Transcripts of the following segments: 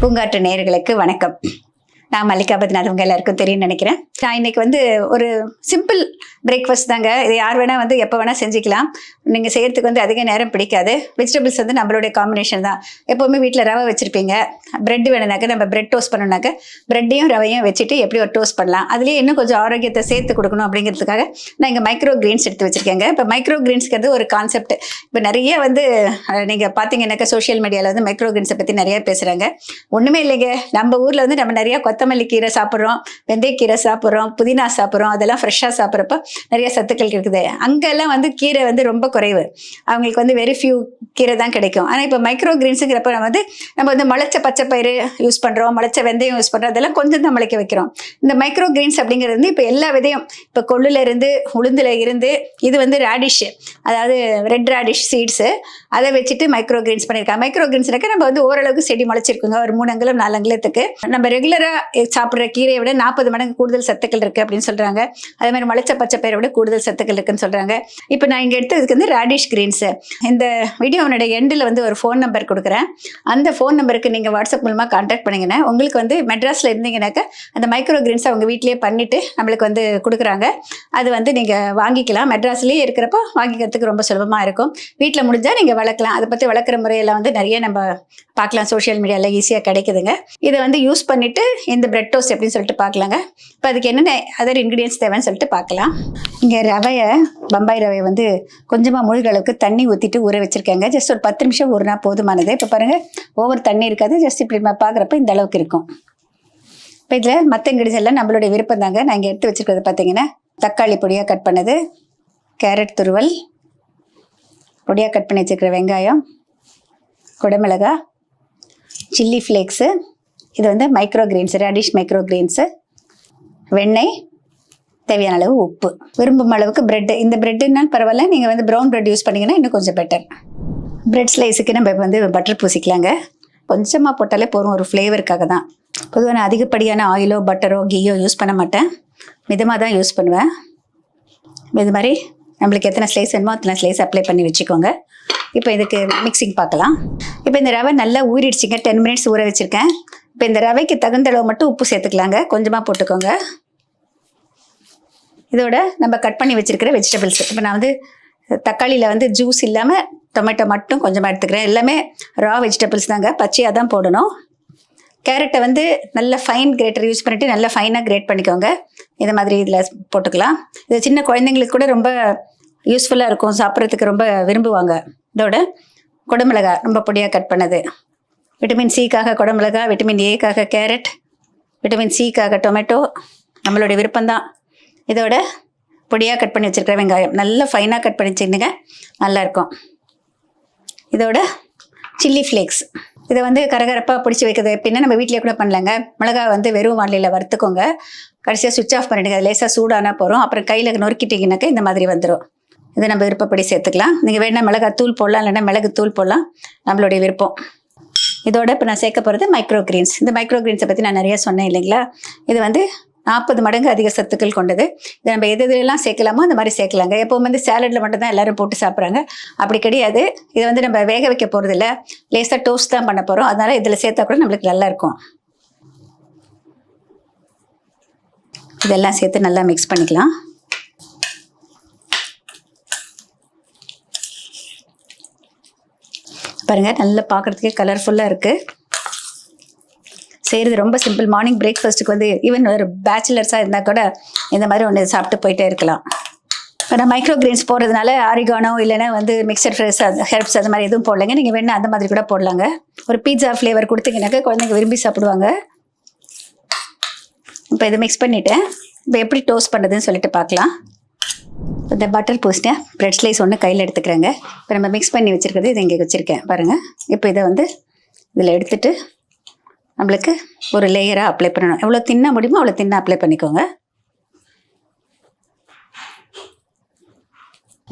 பூங்காற்று நேயர்களுக்கு வணக்கம். நான் மல்லிகா பத்நாத், உங்க எல்லாருக்கும் தெரியும்னு நினைக்கிறேன். நான் இன்னைக்கு ஒரு சிம்பிள் பிரேக்ஃபாஸ்ட் தாங்க. இது யார் வேணா எப்போ வேணா செஞ்சுக்கலாம். நீங்கள் செய்யறதுக்கு அதிக நேரம் பிடிக்காது. வெஜிடபிள்ஸ் நம்மளுடைய காம்பினேஷன் தான். எப்போவுமே வீட்டில் ரவை வச்சிருப்பீங்க. பிரெட் வேணுனாக்க நம்ம பிரெட் டோஸ்ட் பண்ணணுனாக்க பிரெட்டையும் ரவையும் வச்சுட்டு எப்படி ஒரு டோஸ்ட் பண்ணலாம். அதுலேயே இன்னும் கொஞ்சம் ஆரோக்கியத்தை சேர்த்து கொடுக்கணும் அப்படிங்கிறதுக்காக நான் இங்கே மைக்ரோ கிரீன்ஸ் எடுத்து வச்சிருக்கேங்க. இப்போ மைக்ரோ கிரீன்ஸ்ங்கிறது ஒரு கான்செப்ட். இப்போ நிறைய நீங்கள் பார்த்தீங்கன்னாக்கா சோஷியல் மீடியாவில் மைக்ரோ கிரீன்ஸை பற்றி நிறைய பேசுகிறாங்க. ஒன்றுமே இல்லைங்க. நம்ம ஊரில் நம்ம நிறைய கொத்தமல்லி கீரை சாப்பிட்றோம், வெந்தயக்கீரை சாப்பிட்றோம், புதினா சாப்பிட்றோம். அதெல்லாம் ஃப்ரெஷ்ஷாக சாப்பிட்றப்ப நிறைய சத்துக்கள் இருக்குது. அங்கெல்லாம் கீரை ரொம்ப குறைவு. அவங்களுக்கு வெரி ஃபியூ கீரை தான் கிடைக்கும். ஆனால் இப்போ மைக்ரோ கிரீன்ஸுங்கிறப்ப நம்ம முளைச்ச பச்சை பயிறு யூஸ் பண்ணுறோம், முளைச்ச வெந்தயம் யூஸ் பண்ணுறோம். அதெல்லாம் கொஞ்சம் தான் முளைக்க வைக்கிறோம். இந்த மைக்ரோ கிரீன்ஸ் அப்படிங்கிறது இப்போ எல்லா விதையும், இப்போ கொள்ளுல இருந்து உளுந்துல இருந்து இது ரேடிஷ், அதாவது ரெட் ரேடிஷ் சீட்ஸு, அதை வச்சுட்டு மைக்ரோ கிரீன்ஸ் பண்ணியிருக்காங்க. மைக்ரோ கிரீன்ஸ்னாக்க நம்ம ஓரளவுக்கு செடி முளைச்சிருக்குங்க. ஒரு 3 அங்குலம் 4 அங்குலத்துக்கு. நம்ம ரெகுலராக சாப்பிட்ற கீரையை விட 40 மடங்கு கூடுதல் சத்துக்கள் இருக்குது அப்படின்னு சொல்கிறாங்க. அதே மாதிரி முளைச்ச பச்சை பயிரை விட கூடுதல் சத்துக்கள் இருக்குன்னு சொல்கிறாங்க. இப்போ நான் இங்கே எடுத்ததுக்கு ரேடிஷ் கிரீன்ஸு. இந்த வீடியோவோட எண்டில் ஒரு ஃபோன் நம்பர் கொடுக்குறேன். அந்த ஃபோன் நம்பருக்கு நீங்கள் வாட்ஸ்அப் மூலமாக கான்டாக்ட் பண்ணிங்கன்னா உங்களுக்கு மெட்ராஸில் இருந்தீங்கன்னாக்கா அந்த மைக்ரோ கிரீன்ஸை அவங்க வீட்டிலேயே பண்ணிவிட்டு நம்மளுக்கு கொடுக்குறாங்க. அது நீங்கள் வாங்கிக்கலாம். மெட்ராஸ்லேயே இருக்கிறப்ப வாங்கிக்கிறதுக்கு ரொம்ப சுலபமாக இருக்கும். வீட்டில் முடிஞ்சால் நீங்கள் வளர்க்கலாம். அதை பற்றி வளர்க்குற முறையெல்லாம் நிறைய நம்ம பார்க்கலாம். சோஷியல் மீடியாவில் ஈஸியாக கிடைக்குதுங்க. இதை யூஸ் பண்ணிவிட்டு இந்த பிரெட் டோஸ்ட் எப்படின்னு சொல்லிட்டு பார்க்கலாங்க. இப்போ அதுக்கு என்னென்ன அதர் இன்க்ரீடியன்ஸ் தேவைன்னு சொல்லிட்டு பார்க்கலாம். இங்கே ரவையை, பம்பாய் ரவையை கொஞ்சமாக முழுகிற அளவுக்கு தண்ணி ஊற்றிட்டு ஊற வச்சுருக்கேங்க. ஜஸ்ட் ஒரு 10 நிமிஷம் ஊறினா போதுமானது. இப்போ பாருங்கள், ஓவர் தண்ணி இருக்காது. ஜஸ்ட் இப்படி பார்க்குறப்ப இந்த அளவுக்கு இருக்கும். இப்போ இதில் மற்ற இன்க்ரீடியன்ஸ் எல்லாம் நம்மளுடைய விருப்பம் தாங்க. நான் இங்கே எடுத்து வச்சுருக்கிறது பார்த்தீங்கன்னா, தக்காளி பொடியாக கட் பண்ணது, கேரட் துருவல், பொடியாக கட் பண்ணி வச்சுருக்கிற வெங்காயம், குடமிளகா, சில்லி ஃப்ளேக்ஸு, இது micro greens, radish micro greens, வெண்ணெய், தேவையான அளவு உப்பு, விரும்பும் அளவுக்கு பிரெட்டு. இந்த பிரெட்டுனால் பரவாயில்ல, நீங்கள் ப்ரௌன் பிரெட் யூஸ் பண்ணிங்கன்னா இன்னும் கொஞ்சம் பெட்டர். பிரெட் ஸ்லைஸுக்கு நம்ம பட்டர் பூசிக்கலாங்க. கொஞ்சமாக போட்டாலே போதும், ஒரு ஃப்ளேவருக்காக தான். பொதுவாக நான் அதிகப்படியான ஆயிலோ பட்டரோ கீயோ யூஸ் பண்ண மாட்டேன். மிதமாக தான் யூஸ் பண்ணுவேன். இது மாதிரி நம்மளுக்கு எத்தனை ஸ்லைஸ் வேணுமோ அத்தனை ஸ்லைஸ் அப்ளை பண்ணி வச்சுக்கோங்க. இப்போ இதுக்கு மிக்சிங் பார்க்கலாம். இப்போ இந்த ரவை நல்லா ஊறிடுச்சிங்க. 10 மினிட்ஸ் ஊற வச்சுருக்கேன். இப்போ இந்த ரவைக்கு தகுந்த அளவு மட்டும் உப்பு சேர்த்துக்கலாங்க. கொஞ்சமாக போட்டுக்கோங்க. இதோட நம்ம கட் பண்ணி வச்சுருக்கிற வெஜிடபிள்ஸ். இப்போ நான் தக்காளியில் ஜூஸ் இல்லாமல் டொமேட்டோ மட்டும் கொஞ்சமாக எடுத்துக்கிறேன். எல்லாமே ரா வெஜிடபிள்ஸ் தாங்க, பச்சையாக தான் போடணும். கேரட்டை நல்ல ஃபைன் கிரேட்டர் யூஸ் பண்ணிவிட்டு நல்லா ஃபைனாக கிரேட் பண்ணிக்கோங்க. இது மாதிரி இதில் போட்டுக்கலாம். இது சின்ன குழந்தைங்களுக்கு கூட ரொம்ப யூஸ்ஃபுல்லாக இருக்கும், சாப்பிட்றதுக்கு ரொம்ப விரும்புவாங்க. இதோட குடமிளகா ரொம்ப பொடியாக கட் பண்ணது, விட்டமின் சிக்காக குடமிளகா, விட்டமின் ஏக்காக கேரட், விட்டமின் சிக்காக டொமேட்டோ, நம்மளுடைய விருப்பம்தான். இதோட பொடியாக கட் பண்ணி வச்சுருக்கிற வெங்காயம் நல்லா ஃபைனாக கட் பண்ணி வச்சுருந்தீங்க, நல்லாயிருக்கும். இதோட சில்லி ஃப்ளேக்ஸ். இதை கரகரப்பாக பிடிச்சி வைக்கிறது எப்படின்னா நம்ம வீட்டிலே கூட பண்ணலாங்க. மிளகா வெறும் வானிலையில் வறுத்துக்கோங்க. கடைசியாக சுவிட்ச் ஆஃப் பண்ணிவிடுங்க. அது லேசாக சூடானா போகிறோம். அப்புறம் கையில் நொறுக்கிட்டிங்கனாக்கா இந்த மாதிரி வந்துடும். இதை நம்ம விருப்பப்படி சேர்த்துக்கலாம். நீங்கள் வேணால் மிளகாய் தூள் போடலாம், இல்லைன்னா மிளகு தூள் போடலாம், நம்மளுடைய விருப்பம். இதோட இப்போ நான் சேர்க்க போகிறது மைக்ரோ கிரீன்ஸ். இந்த மைக்ரோ கிரீன்ஸை பற்றி நான் நிறையா சொன்னேன் இல்லைங்களா. இது 40 மடங்கு அதிக சத்துக்கள் கொண்டது. இதை நம்ம எதெல்லாம் சேர்க்கலாமோ அந்த மாதிரி சேர்க்கலாங்க. எப்போவும் சேலடில் மட்டும்தான் எல்லோரும் போட்டு சாப்பிட்றாங்க. அப்படி கிடையாது. இதை நம்ம வேக வைக்க போகிறது இல்லை, லேசாக டோஸ்ட் தான் பண்ண போகிறோம். அதனால் இதில் சேர்த்தா கூட நம்மளுக்கு நல்லாயிருக்கும். இதெல்லாம் சேர்த்து நல்லா மிக்ஸ் பண்ணிக்கலாம். பாருங்கள், நல்லா பார்க்குறதுக்கே கலர்ஃபுல்லாக இருக்குது. செய்கிறது ரொம்ப சிம்பிள். மார்னிங் பிரேக்ஃபாஸ்ட்டுக்கு ஈவன் ஒரு பேச்சுலர்ஸாக இருந்தால் கூட இந்த மாதிரி ஒன்று சாப்பிட்டு போயிட்டே இருக்கலாம். இப்போ நான் மைக்ரோ கிரீன்ஸ் போடுறதுனால ஆரிகானோ இல்லைன்னா மிக்சர் ஃப்ரெஷ் ஹெர்ப்ஸ் அது மாதிரி எதுவும் போடலைங்க. நீங்கள் வேணால் அந்த மாதிரி கூட போடலாங்க. ஒரு பீட்சா ஃப்ளேவர் கொடுத்தீங்கன்னாக்கா குழந்தைங்க விரும்பி சாப்பிடுவாங்க. இப்போ இதை மிக்ஸ் பண்ணிவிட்டேன். இப்போ எப்படி டோஸ்ட் பண்ணுறதுன்னு சொல்லிட்டு பார்க்கலாம். இந்த பட்டர் பூஸ்ட்டை ப்ரெட் ஸ்லைஸ் ஒன்று கையில் எடுத்துக்கிறேங்க. இப்போ நம்ம மிக்ஸ் பண்ணி வச்சுருக்கிறது இதை இங்கே வச்சுருக்கேன் பாருங்கள். இப்போ இதை இதில் எடுத்துகிட்டு நம்மளுக்கு ஒரு லேயராக அப்ளை பண்ணணும். எவ்வளோ தின்னா முடியுமோ அவ்வளோ தின்னா அப்ளை பண்ணிக்கோங்க.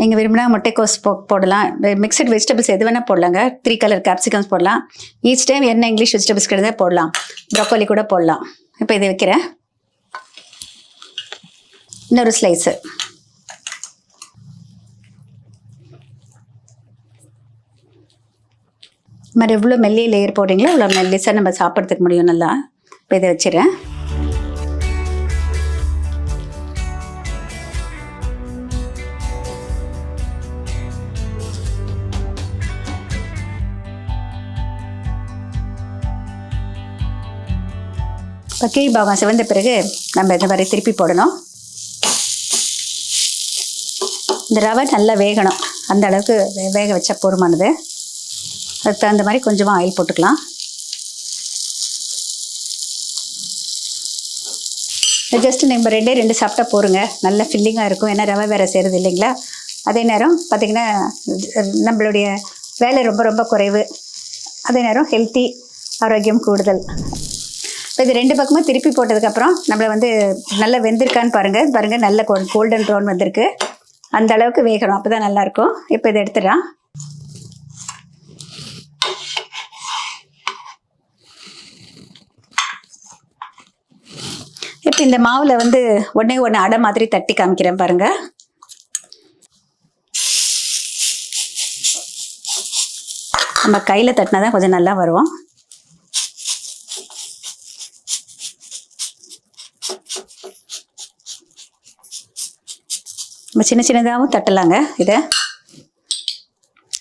நீங்கள் விரும்பினா முட்டைக்கோஸ் போடலாம், மிக்சட் வெஜிடபிள்ஸ் எது வேணால் போடலாங்க. 3 கலர் கேப்சிகம்ஸ் போடலாம். ஈச் டைம் என்ன இங்கிலீஷ் வெஜிடபிள்ஸ் கிடையாது போடலாம். ப்ரோக்கோலி கூட போடலாம். இப்போ இதை வைக்கிறேன். இன்னொரு ஸ்லைஸு. மாதிரி எவ்வளோ மெல்லிய லேயர் போடுறீங்களோ இவ்வளோ மெல்லிஸாக நம்ம சாப்பிட்றதுக்கு முடியும் நல்லா. இப்போ இதை வச்சுறேன். இப்போ கீழ் பாகம் சிவந்த பிறகு நம்ம இந்த மாதிரி திருப்பி போடணும். இந்த ரவை நல்லா வேகணும், அந்த அளவுக்கு வேக வச்சா போதுமானது. அதுக்கு தகுந்த மாதிரி கொஞ்சமாக ஆயில் போட்டுக்கலாம். ஜஸ்ட்டு நம்ம 2 சாப்பிட்டா போருங்க, நல்ல ஃபில்லிங்காக இருக்கும். ஏன்னா ரவை வேறு செய்கிறது இல்லைங்களா. அதே நேரம் பார்த்திங்கன்னா நம்மளுடைய வேலை ரொம்ப ரொம்ப குறைவு, அதே நேரம் ஹெல்த்தி, ஆரோக்கியம் கூடுதல். இப்போ இது 2 பக்கமும் திருப்பி போட்டதுக்கப்புறம் நம்மளை வந்து நல்லா வெந்திருக்கான்னு பாருங்கள். நல்ல கோல்டன் ப்ரௌன் வந்திருக்கு. அந்த அளவுக்கு வேகணும், அப்போ தான் நல்லாயிருக்கும். இப்போ இதை எடுத்துடலாம். இப்போ இந்த மாவில் வந்து ஒன்று அடை மாதிரி தட்டி காமிக்கிறேன் பாருங்கள். நம்ம கையில் தட்டினா தான் கொஞ்சம் நல்லா வரும். நம்ம சின்ன சின்னதாகவும் தட்டலாங்க. இதை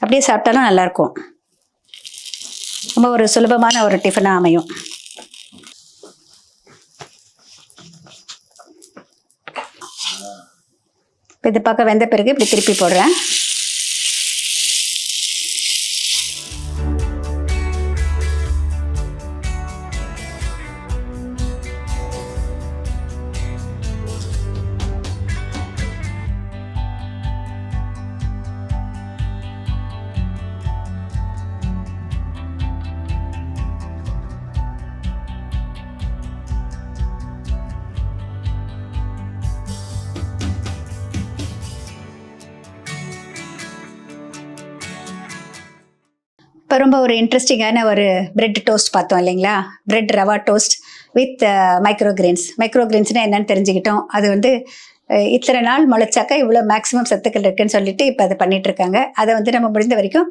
அப்படியே சாப்பிட்டாலும் நல்லாயிருக்கும். ரொம்ப ஒரு சுலபமான ஒரு டிஃபனாக அமையும். இது பார்க்க வெந்த பிறகு இப்படி திருப்பி போடுறேன். இப்போ ரொம்ப ஒரு இன்ட்ரெஸ்டிங்கான ஒரு பிரெட் டோஸ்ட் பார்த்தோம் இல்லைங்களா. பிரெட் ரவா டோஸ்ட் வித் மைக்ரோகிரெயின்ஸ்னால் என்னன்னு தெரிஞ்சுக்கிட்டோம். அது வந்து இத்தனை நாள் முளைச்சாக்கா இவ்வளோ மேக்ஸிமம் சத்துக்கள் இருக்குன்னு சொல்லிட்டு இப்போ அதை பண்ணிகிட்ருக்காங்க. அதை வந்து நம்ம முடிந்த வரைக்கும்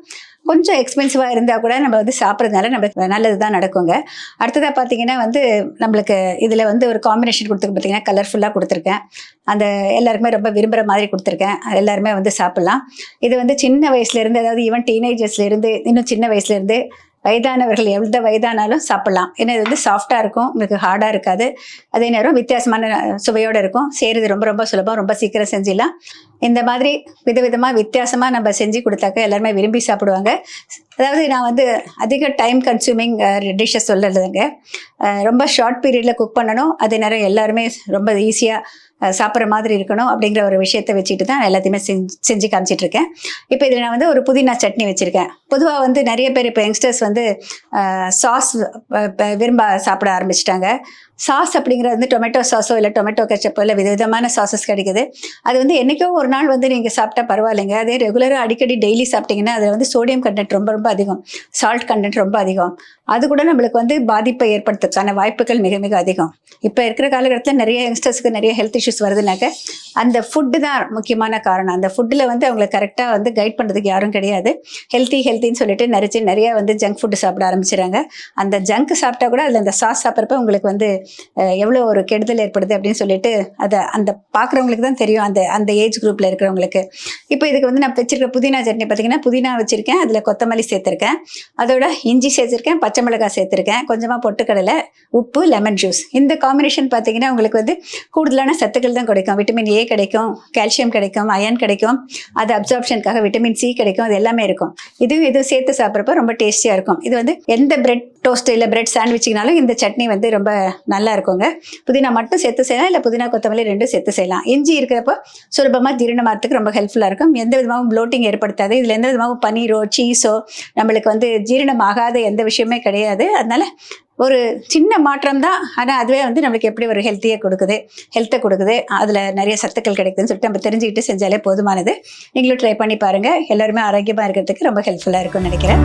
கொஞ்சம் எக்ஸ்பென்சிவாக இருந்தால் கூட நம்ம வந்து சாப்பிட்றதுனால நம்ம நல்லது தான் நடக்குங்க. அடுத்ததாக பார்த்தீங்கன்னா வந்து நம்மளுக்கு இதில் வந்து ஒரு காம்பினேஷன் கொடுத்துருக்கு. பார்த்தீங்கன்னா கலர்ஃபுல்லாக கொடுத்துருக்கேன். அந்த எல்லாருக்குமே ரொம்ப விரும்புகிற மாதிரி கொடுத்துருக்கேன். எல்லாருமே வந்து சாப்பிட்லாம். இது வந்து சின்ன வயசுலேருந்து, அதாவது ஈவன் டீனேஜர்ஸ்லேருந்து இன்னும் சின்ன வயசுலேருந்து வயதானவர்கள் எந்த வயதானாலும் சாப்பிட்லாம். ஏன்னா இது வந்து சாஃப்டாக இருக்கும், உங்களுக்கு ஹார்டாக இருக்காது. அதே நேரம் வித்தியாசமான சுவையோடு இருக்கும். செய்கிறது ரொம்ப ரொம்ப சுலபம், ரொம்ப சீக்கிரம் செஞ்சிடலாம். இந்த மாதிரி விதவிதமாக வித்தியாசமாக நம்ம செஞ்சு கொடுத்தாக்க எல்லாருமே விரும்பி சாப்பிடுவாங்க. அதாவது நான் வந்து அதிக டைம் கன்சூமிங் டிஷ்ஷஸ் சொல்லுறதுங்க. ரொம்ப ஷார்ட் பீரியடில் குக் பண்ணணும், அதே நேரம் எல்லாருமே ரொம்ப ஈஸியாக சாப்பிட்ற மாதிரி இருக்கணும் அப்படிங்கிற ஒரு விஷயத்தை வச்சுட்டு தான் எல்லாத்தையுமே செஞ்சு காமிச்சிட்ருக்கேன். இப்போ இதில் நான் வந்து ஒரு புதினா சட்னி வச்சுருக்கேன். பொதுவாக வந்து நிறைய பேர் இப்போ யங்ஸ்டர்ஸ் வந்து சாஸ் விரும்ப சாப்பிட ஆரம்பிச்சிட்டாங்க. சாஸ் அப்படிங்கிறது வந்து டொமேட்டோ சாஸோ இல்லை டொமேட்டோ கெச்சப்போ இல்லை விதவிதமான சாஸஸ் கிடைக்குது. அது வந்து என்றைக்கோ ஒரு நாள் வந்து நீங்கள் சாப்பிட்டா பரவாயில்லைங்க. அதே ரெகுலராக அடிக்கடி டெய்லி சாப்பிட்டிங்கன்னா அதில் வந்து சோடியம் கண்டென்ட் ரொம்ப ரொம்ப அதிகம், சால்ட் கண்டென்ட் ரொம்ப அதிகம். அது கூட நம்மளுக்கு வந்து பாதிப்பை ஏற்படுத்துறதுக்கான வாய்ப்புகள் மிக மிக அதிகம். இப்போ இருக்கிற காலகட்டத்தில் நிறைய யங்ஸ்டர்ஸுக்கு நிறைய ஹெல்த் இஷ்யூஸ் வருதுனாக்க அந்த ஃபுட்டு தான் முக்கியமான காரணம். அந்த ஃபுட்டில் வந்து அவங்களை கரெக்டாக வந்து கைட் பண்ணுறதுக்கு யாரும் கிடையாது. ஹெல்த்தின்னு சொல்லிட்டு நிறைய வந்து ஜங்க் ஃபுட்டு சாப்பிட ஆரம்பிச்சிடறாங்க. அந்த ஜங்க் சாப்பிட்டா கூட அதில் அந்த சாஸ் சாப்பிட்றப்ப உங்களுக்கு வந்து எவ்வளோ ஒரு கெடுதல் ஏற்படுது அப்படின்னு சொல்லிட்டு அதை அந்த பார்க்குறவங்களுக்கு தான் தெரியும், அந்த ஏஜ் குரூப்பில் இருக்கிறவங்களுக்கு. இப்போ இதுக்கு வந்து நான் வச்சிருக்க புதினா சட்னி பார்த்தீங்கன்னா புதினா வச்சுருக்கேன், அதில் கொத்தமல்லி சேர்த்துருக்கேன், அதோட இஞ்சி சேர்த்துருக்கேன், பச்சை மிளகாய் சேர்த்துருக்கேன், கொஞ்சமாக பொட்டுக்கடலை, உப்பு, லெமன் ஜூஸ். இந்த காம்பினேஷன் பார்த்தீங்கன்னா உங்களுக்கு வந்து கூடுதலான சத்துக்கள் தான் கிடைக்கும். விட்டமின் ஏ கிடைக்கும், கால்சியம் கிடைக்கும், அயன் கிடைக்கும், அது அப்சார்ப்ஷனுக்காக விட்டமின் சி கிடைக்கும், அது எல்லாமே இருக்கும். இதுவும் சேர்த்து சாப்பிட்றப்ப ரொம்ப டேஸ்டியாக இருக்கும். இது வந்து எந்த பிரெட் டோஸ்ட் இல்லை பிரெட் சாண்ட்விச்சுக்குனாலும் இந்த சட்னி வந்து ரொம்ப நல்லா இருக்குங்க. புதினா மட்டும் சேர்த்து செய்யலாம், இல்லை புதினா கொத்தமல்லி 2 சேர்த்து செய்யலாம். இஞ்சி இருக்கிறப்ப சுலபமாக ஜீரணமாகிறதுக்கு ரொம்ப ஹெல்ப்ஃபுல்லாக இருக்கும். எந்த விதமாகவும் ப்ளோட்டிங் ஏற்படுத்தாது. இதில் எந்த விதமாகவும் பனீரோ சீஸோ நம்மளுக்கு வந்து ஜீரணமாகாத எந்த விஷயமே கிடையாது. அதனால ஒரு சின்ன மாற்றம் தான், ஆனால் அதுவே வந்து நம்மளுக்கு எப்படி ஒரு ஹெல்த்தை கொடுக்குது, அதில் நிறைய சத்துக்கள் கிடைக்குதுன்னு சொல்லிட்டு நம்ம தெரிஞ்சுக்கிட்டு செஞ்சாலே போதுமானது. நீங்களும் ட்ரை பண்ணி பாருங்கள். எல்லாருமே ஆரோக்கியமாக இருக்கிறதுக்கு ரொம்ப ஹெல்ப்ஃபுல்லாக இருக்கும்னு நினைக்கிறேன்.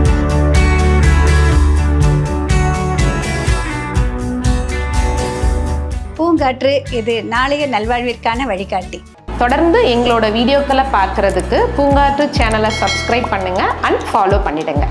பூங்காற்று இது நாளைய நல்வாழ்விற்கான வழிகாட்டி. தொடர்ந்து எங்களோட வீடியோக்களை பார்க்குறதுக்கு பூங்காற்று சேனலை சப்ஸ்கிரைப் பண்ணுங்கள் அண்ட் ஃபாலோ பண்ணிடுங்க.